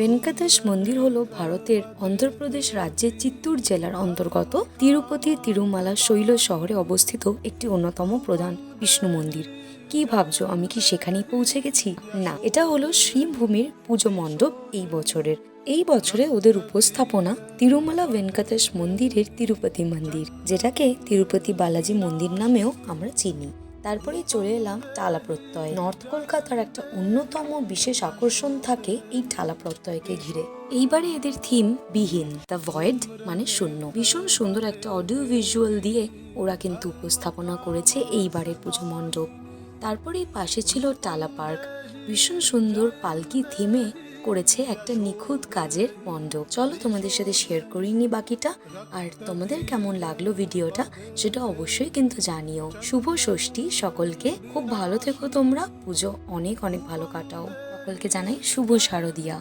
ভেঙ্কটেশ মন্দির হলো ভারতের অন্ধ্রপ্রদেশ রাজ্যের চিত্তুর জেলার অন্তর্গত তিরুপতি তিরুমালা শৈল শহরে অবস্থিত একটি অন্যতম প্রধান বিষ্ণু মন্দির। কি ভাবছো আমি কি সেখানেই পৌঁছে গেছি? না, এটা হলো শ্রীভূমির পুজো মণ্ডপ এই বছরে ওদের উপস্থাপনা তিরুমালা ভেঙ্কটেশ মন্দিরের তিরুপতি মন্দির, যেটাকে তিরুপতি বালাজি মন্দির নামেও আমরা চিনি। তারপরে চলে এলাম টালা প্রত্যয়। নর্থ কলকাতার একটা অন্যতম বিশেষ আকর্ষণ থাকে এই টালা প্রত্যয়কে ঘিরে। এইবারে এদের থিম বিহীন, দ্য ভয়েড মানে শূন্য। ভীষণ সুন্দর একটা অডিও ভিজুয়াল দিয়ে ওরা কিন্তু উপস্থাপনা করেছে এইবারের পুজো মণ্ডপ। তারপরে পাশে ছিল টালা পার্ক, ভীষণ সুন্দর পালকি থিমে করেছে একটা নিখুঁত কাজের মণ্ডপ। চলো তোমাদের সাথে শেয়ার করিনি বাকিটা, আর তোমাদের কেমন লাগলো ভিডিওটা সেটা অবশ্যই কিন্তু জানিও। শুভ ষষ্ঠী সকলকে, খুব ভালো থেকো তোমরা, পুজো অনেক অনেক ভালো কাটাও। সকলকে জানাই শুভ শারদিয়া।